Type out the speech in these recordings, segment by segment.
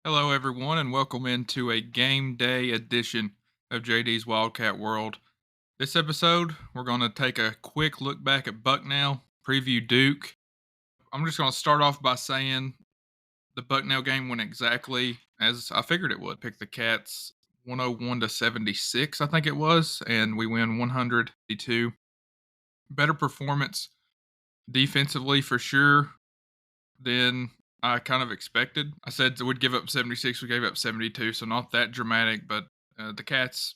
Hello, everyone, and welcome into a game day edition of JD's Wildcat World. This episode, we're going to take a quick look back at Bucknell, preview Duke. I'm just going to start off by saying the Bucknell game went exactly as I figured it would. Pick the Cats 101 to 76, I think it was, and we win 102. Better performance defensively for sure than I kind of expected. I said we'd give up 76, we gave up 72, so not that dramatic, but the Cats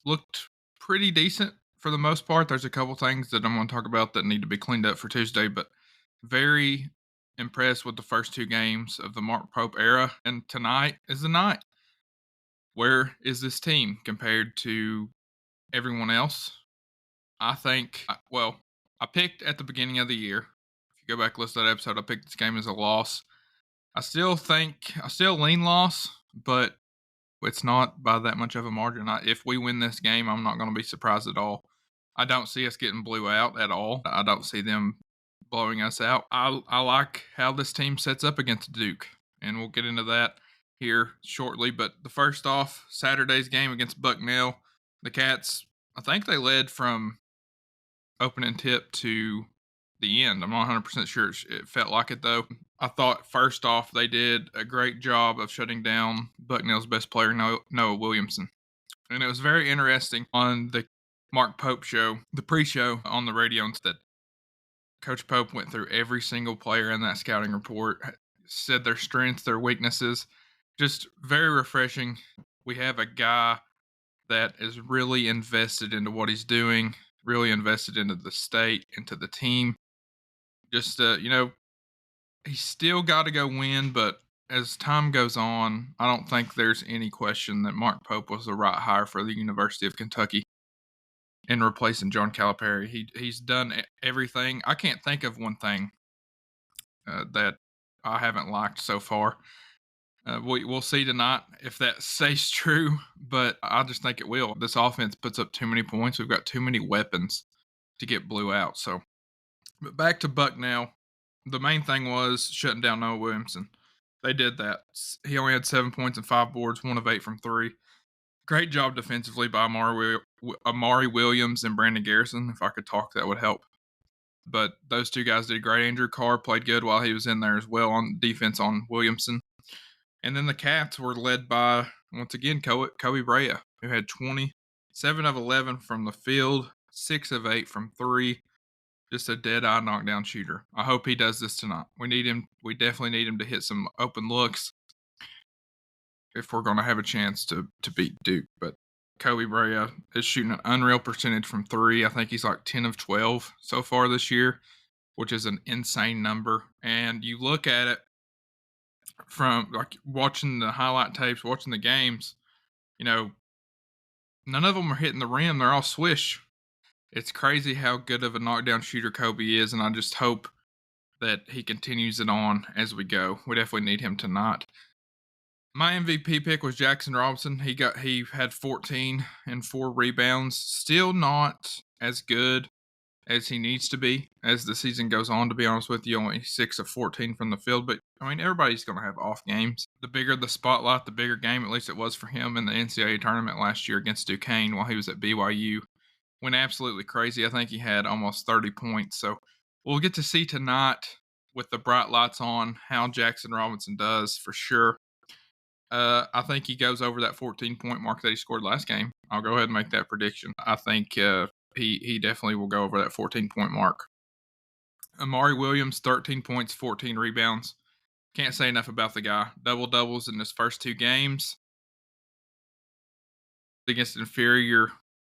looked pretty decent for the most part. There's a couple things that I'm going to talk about that need to be cleaned up for Tuesday, but very impressed with the first two games of the Mark Pope era. And tonight is the night. Where is this team compared to everyone else? I think, I picked at the beginning of the year. If you go back and listen to that episode, I picked this game as a loss. I still lean loss, but it's not by that much of a margin. If we win this game, I'm not going to be surprised at all. I don't see us getting blew out at all. I don't see them blowing us out. I like how this team sets up against Duke, and we'll get into that here shortly. But the first off, Saturday's game against Bucknell, the Cats, I think they led from opening tip to the end. I'm not 100% sure. It felt like it, though. I thought, first off, they did a great job of shutting down Bucknell's best player, Noah Williamson. And it was very interesting on the Mark Pope show, the pre show on the radio, that Coach Pope went through every single player in that scouting report, said their strengths, their weaknesses. Just very refreshing. We have a guy that is really invested into what he's doing, really invested into the state, into the team. Just, he's still got to go win, but as time goes on, I don't think there's any question that Mark Pope was the right hire for the University of Kentucky in replacing John Calipari. He's done everything. I can't think of one thing that I haven't liked so far. We'll see tonight if that stays true, but I just think it will. This offense puts up too many points. We've got too many weapons to get blew out. So, but back to Bucknell. The main thing was shutting down Noah Williamson. They did that. He only had 7 points and 5 boards, 1 of 8 from 3. Great job defensively by Amari Williams and Brandon Garrison. If I could talk, that would help. But those two guys did great. Andrew Carr played good while he was in there as well on defense on Williamson. And then the Cats were led by, once again, Kobe Brea, who had 27 of 11 from the field, 6 of 8 from 3. Just a dead-eye knockdown shooter. I hope he does this tonight. We need him. We definitely need him to hit some open looks if we're going to have a chance to beat Duke. But Kobe Brea is shooting an unreal percentage from 3. I think he's like 10 of 12 so far this year, which is an insane number. And you look at it from like watching the highlight tapes, watching the games, none of them are hitting the rim. They're all swish. It's crazy how good of a knockdown shooter Kobe is, and I just hope that he continues it on as we go. We definitely need him tonight. My MVP pick was Jackson Robinson. He had 14 and 4 rebounds. Still not as good as he needs to be as the season goes on, to be honest with you. Only 6 of 14 from the field, but I mean, everybody's going to have off games. The bigger the spotlight, the bigger game, at least it was for him in the NCAA tournament last year against Duquesne while he was at BYU. Went absolutely crazy. I think he had almost 30 points. So we'll get to see tonight with the bright lights on how Jackson Robinson does for sure. I think he goes over that 14-point mark that he scored last game. I'll go ahead and make that prediction. I think he definitely will go over that 14-point mark. Amari Williams, 13 points, 14 rebounds. Can't say enough about the guy. Double-doubles in his first 2 games against inferior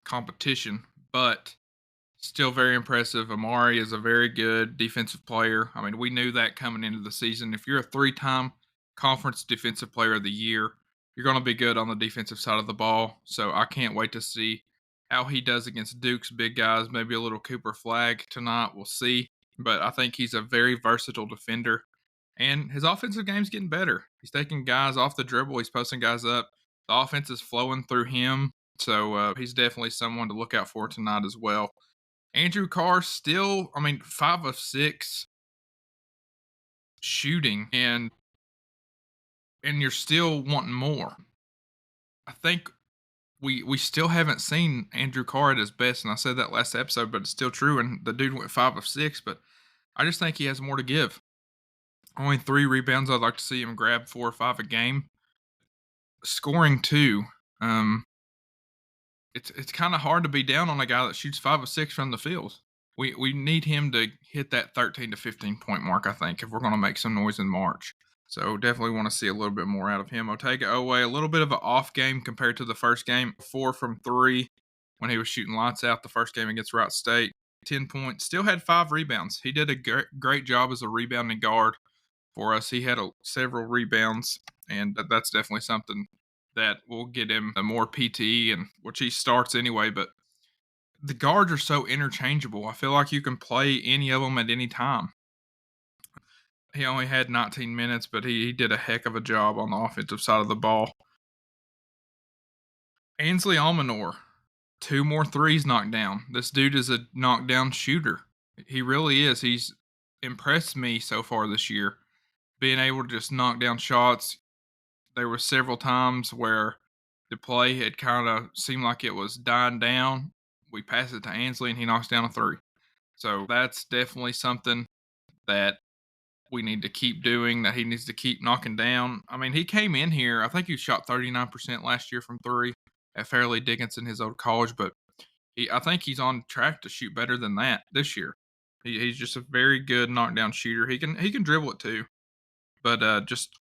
competition, but still very impressive. Amari is a very good defensive player. I mean, we knew that coming into the season. If you're a 3-time conference defensive player of the year, you're going to be good on the defensive side of the ball. So I can't wait to see how he does against Duke's big guys. Maybe a little Cooper Flag tonight. We'll see. But I think he's a very versatile defender. And his offensive game's getting better. He's taking guys off the dribble. He's posting guys up. The offense is flowing through him. So he's definitely someone to look out for tonight as well. Andrew Carr still, 5 of 6 shooting. And and you're still wanting more. I think we still haven't seen Andrew Carr at his best, and I said that last episode, but it's still true. And the dude went 5 of 6, but I just think he has more to give. Only 3 rebounds. I'd like to see him grab 4 or 5 a game. Scoring too. Um, it's kind of hard to be down on a guy that shoots 5 of 6 from the field. We need him to hit that 13 to 15 point mark, I think, if we're going to make some noise in March. So definitely want to see a little bit more out of him. Otega Oweh, a little bit of an off game compared to the first game. 4 from 3 when he was shooting lights out the first game against Wright State. 10 points. Still had 5 rebounds. He did a great job as a rebounding guard for us. He had several rebounds, and that's definitely something that will get him a more PTE, and which he starts anyway. But the guards are so interchangeable. I feel like you can play any of them at any time. He only had 19 minutes, but he did a heck of a job on the offensive side of the ball. Ainsley Almanor, 2 more threes knocked down. This dude is a knockdown shooter. He really is. He's impressed me so far this year, being able to just knock down shots. There were several times where the play had kind of seemed like it was dying down. We pass it to Ainsley, and he knocks down a 3. So that's definitely something that we need to keep doing, that he needs to keep knocking down. I mean, he came in here, I think he shot 39% last year from 3 at Fairleigh Dickinson, his old college, but I think he's on track to shoot better than that this year. He's just a very good knockdown shooter. He can dribble it too, but just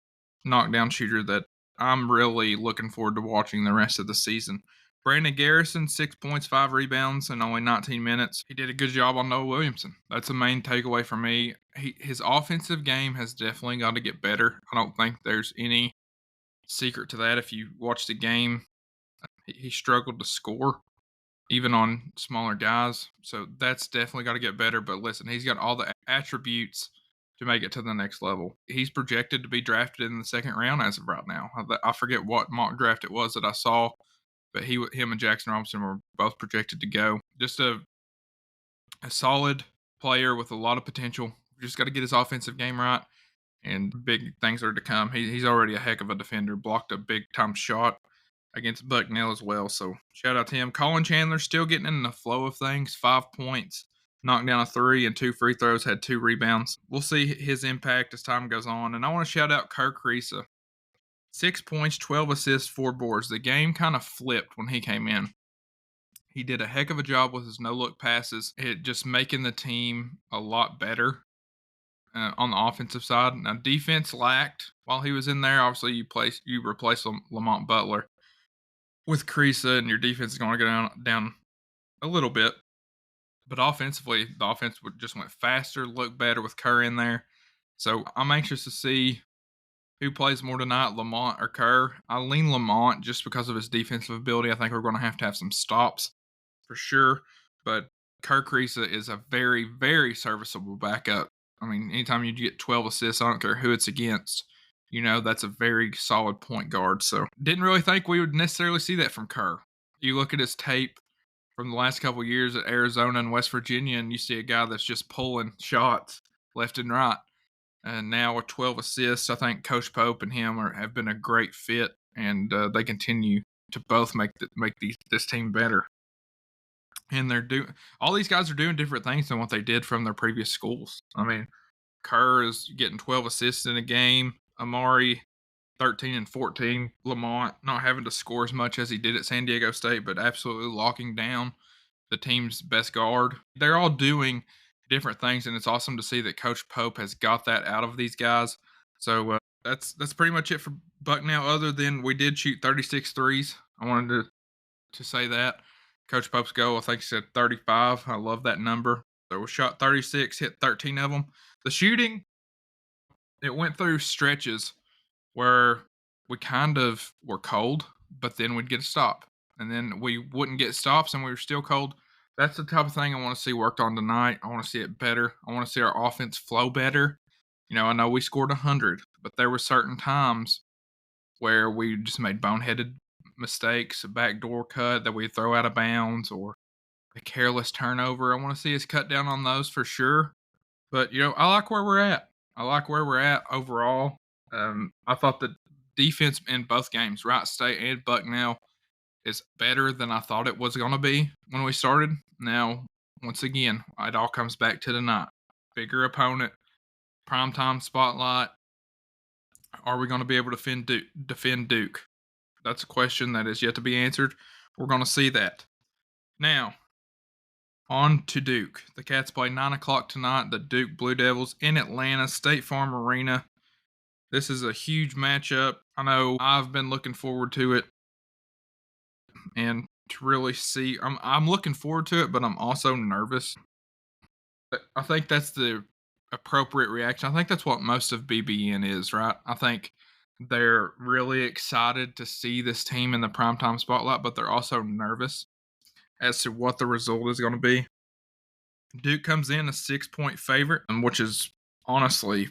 knockdown shooter that I'm really looking forward to watching the rest of the season. Brandon Garrison, 6 points, 5 rebounds, and only 19 minutes. He did a good job on Noah Williamson. That's the main takeaway for me. His offensive game has definitely got to get better. I don't think there's any secret to that. If you watch the game, he struggled to score, even on smaller guys. So that's definitely got to get better. But listen, he's got all the attributes to make it to the next level. He's projected to be drafted in the second round as of right now. I forget what mock draft it was that I saw, but him and Jackson Robinson were both projected to go. Just a solid player with a lot of potential. Just got to get his offensive game right, and big things are to come. He's already a heck of a defender. Blocked a big time shot against Bucknell as well. So shout out to him. Colin Chandler still getting in the flow of things. 5 points, knocked down a 3 and 2 free throws, had 2 rebounds. We'll see his impact as time goes on. And I want to shout out Kirk Risa. 6 points, 12 assists, 4 boards. The game kind of flipped when he came in. He did a heck of a job with his no-look passes. It just making the team a lot better on the offensive side. Now, defense lacked while he was in there. Obviously, you replace Lamont Butler with Creasa, and your defense is going to go down a little bit. But offensively, the offense just went faster, looked better with Kerr in there. So I'm anxious to see who plays more tonight, Lamont or Kerr. I lean Lamont just because of his defensive ability. I think we're going to have some stops for sure. But Kerr Creasa is a very, very serviceable backup. I mean, anytime you get 12 assists, I don't care who it's against, that's a very solid point guard. So didn't really think we would necessarily see that from Kerr. You look at his tape from the last couple of years at Arizona and West Virginia, and you see a guy that's just pulling shots left and right. And now with 12 assists, I think Coach Pope and him have been a great fit, and they continue to both make this team better. And all these guys are doing different things than what they did from their previous schools. I mean, Kerr is getting 12 assists in a game. Amari, 13 and 14. Lamont not having to score as much as he did at San Diego State, but absolutely locking down the team's best guard. They're all doing different things, and it's awesome to see that Coach Pope has got that out of these guys. So that's pretty much it for Bucknell, other than we did shoot 36 threes. I wanted to say that. Coach Pope's goal, I think he said 35. I love that number. So we shot 36, hit 13 of them. The shooting, it went through stretches where we kind of were cold, but then we'd get a stop. And then we wouldn't get stops, and we were still cold. That's the type of thing I want to see worked on tonight. I want to see it better. I want to see our offense flow better. I know we scored 100, but there were certain times where we just made boneheaded mistakes, a backdoor cut that we throw out of bounds, or a careless turnover. I want to see us cut down on those for sure. But I like where we're at. I like where we're at overall. I thought that defense in both games, Wright State and Bucknell, is better than I thought it was going to be when we started. Now, once again, it all comes back to tonight. Bigger opponent, primetime spotlight. Are we going to be able to defend Duke? That's a question that is yet to be answered. We're going to see that. Now, on to Duke. The Cats play 9 o'clock tonight. The Duke Blue Devils in Atlanta, State Farm Arena. This is a huge matchup. I know I've been looking forward to it, and to really see, I'm looking forward to it, but I'm also nervous. I think that's the appropriate reaction. I think that's what most of BBN is, right? I think they're really excited to see this team in the primetime spotlight, but they're also nervous as to what the result is going to be. Duke comes in a 6-point favorite, which is honestly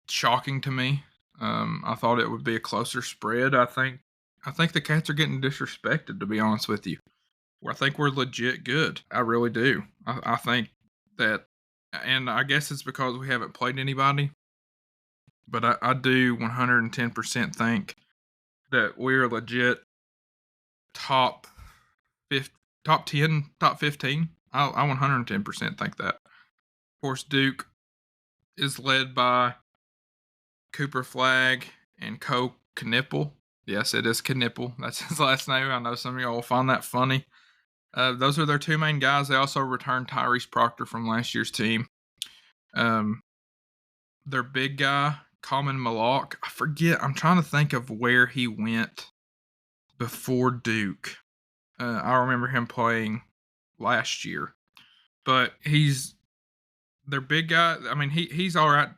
shocking to me. I thought it would be a closer spread. I think the Cats are getting disrespected, to be honest with you. I think we're legit good. I really do. I think that, and I guess it's because we haven't played anybody, but I do 110% think that we're legit top 10, top 15. I 110% think that. Of course, Duke is led by Cooper Flagg and Co Knipple. Yes, it is Knipple. That's his last name. I know some of y'all will find that funny. Those are their two main guys. They also returned Tyrese Proctor from last year's team. Their big guy, Common Malak, I forget. I'm trying to think of where he went before Duke. I remember him playing last year, but he's their big guy. I mean, he's all right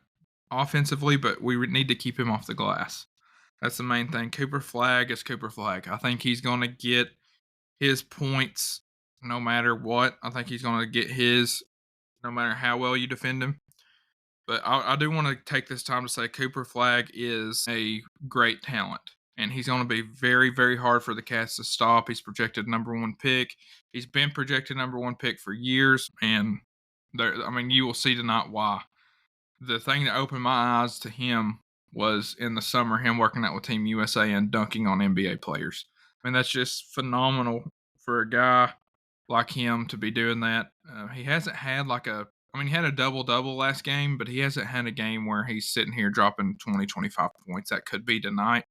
offensively, but we need to keep him off the glass. That's the main thing. Cooper Flagg is Cooper Flagg. I think he's going to get his points no matter what. I think he's going to get his no matter how well you defend him. But I do want to take this time to say Cooper Flagg is a great talent, and he's going to be very, very hard for the Cats to stop. He's projected number 1 pick. He's been projected number 1 pick for years, and you will see tonight why. The thing that opened my eyes to him was in the summer, him working out with Team USA and dunking on NBA players. I mean, that's just phenomenal for a guy like him to be doing that. He hasn't had he had a double-double last game, but he hasn't had a game where he's sitting here dropping 20, 25 points. That could be tonight.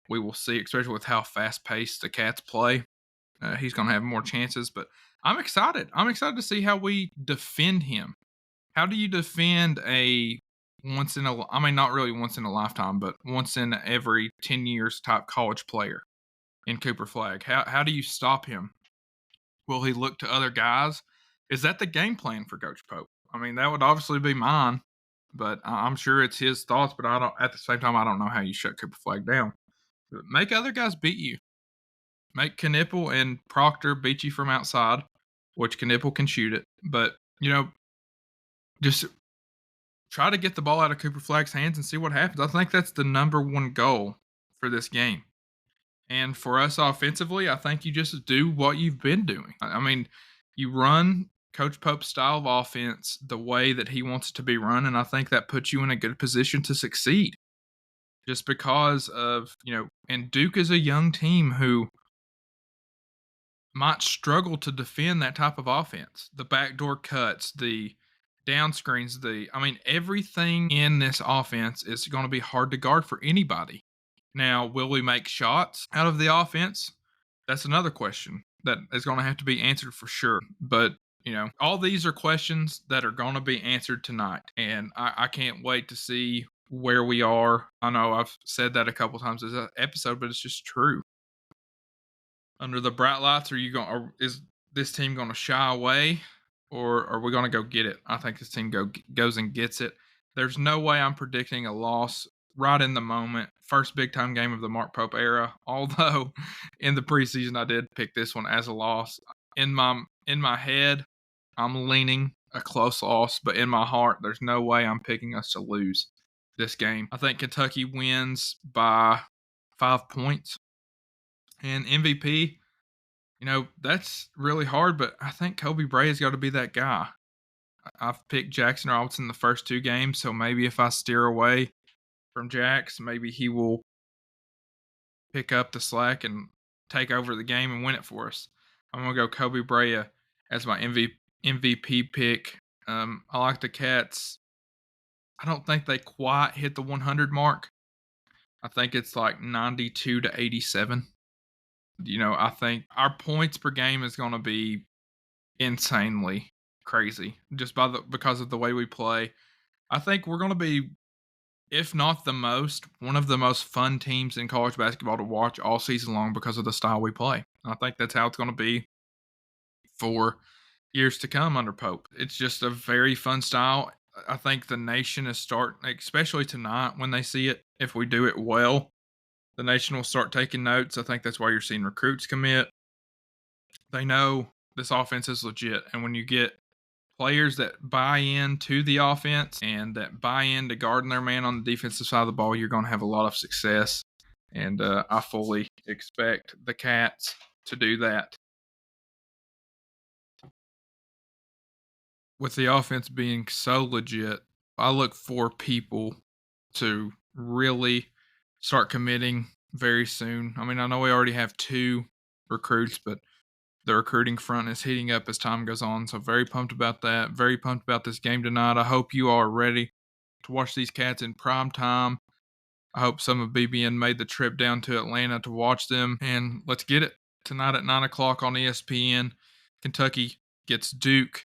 We will see, especially with how fast-paced the Cats play. He's going to have more chances, but I'm excited. I'm excited to see how we defend him. How do you defend a not really once in a lifetime, but once in every 10 years type college player in Cooper Flagg? How do you stop him? Will he look to other guys? Is that the game plan for Coach Pope? I mean, that would obviously be mine, but I'm sure it's his thoughts. But I don't. At the same time, I don't know how you shut Cooper Flagg down. But make other guys beat you. Make Knipple and Proctor beat you from outside, which Knipple can shoot it. But just try to get the ball out of Cooper Flagg's hands and see what happens. I think that's the number 1 goal for this game. And for us offensively, I think you just do what you've been doing. I mean, you run Coach Pope's style of offense the way that he wants it to be run, and I think that puts you in a good position to succeed. Just because of, and Duke is a young team who might struggle to defend that type of offense. The backdoor cuts, the down screens, everything in this offense is going to be hard to guard for anybody. Now, will we make shots out of the offense? That's another question that is going to have to be answered for sure. But, all these are questions that are going to be answered tonight. And I can't wait to see where we are. I know I've said that a couple times this episode, but it's just true. Under the bright lights, is this team going to shy away, or are we going to go get it? I think this team goes and gets it. There's no way I'm predicting a loss right in the moment. First big-time game of the Mark Pope era, although in the preseason I did pick this one as a loss. In my head, I'm leaning a close loss, but in my heart, there's no way I'm picking us to lose this game. I think Kentucky wins by 5 points. And MVP, that's really hard, but I think Kobe Bray has got to be that guy. I've picked Jackson Robinson the first 2 games, so maybe if I steer away from Jax. Maybe he will pick up the slack and take over the game and win it for us. I'm gonna go Kobe Bryant as my MVP pick. I like the Cats. I don't think they quite hit the 100 mark. I think it's like 92 to 87. I think our points per game is going to be insanely crazy just because of the way we play. I think we're going to be, if not the most, one of the most fun teams in college basketball to watch all season long because of the style we play. I think that's how it's going to be for years to come under Pope. It's just a very fun style. I think the nation is starting, especially tonight when they see it. If we do it well, the nation will start taking notes. I think that's why you're seeing recruits commit. They know this offense is legit. And when you get players that buy into the offense and that buy into guarding their man on the defensive side of the ball, you're going to have a lot of success. And I fully expect the Cats to do that. With the offense being so legit, I look for people to really start committing very soon. I mean, I know we already have 2 recruits, but the recruiting front is heating up as time goes on. So very pumped about that. Very pumped about this game tonight. I hope you are ready to watch these Cats in prime time. I hope some of BBN made the trip down to Atlanta to watch them. And let's get it tonight at 9 o'clock on ESPN. Kentucky gets Duke.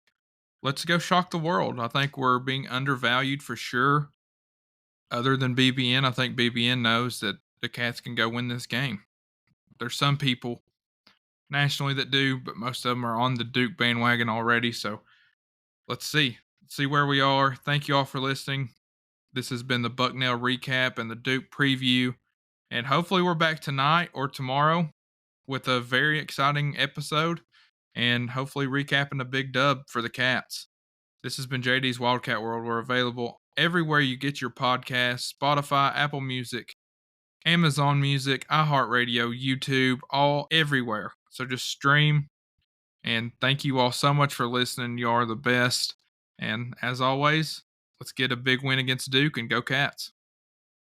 Let's go shock the world. I think we're being undervalued for sure. Other than BBN, I think BBN knows that the Cats can go win this game. There's some people nationally that do, but most of them are on the Duke bandwagon already. So let's see. Let's see where we are. Thank you all for listening. This has been the Bucknell recap and the Duke preview. And hopefully we're back tonight or tomorrow with a very exciting episode and hopefully recapping a big dub for the Cats. This has been JD's Wildcat World. We're available everywhere you get your podcasts: Spotify, Apple Music, Amazon Music, iHeartRadio, YouTube, all everywhere. So just stream. And thank you all so much for listening. You are the best. And as always, let's get a big win against Duke and go Cats.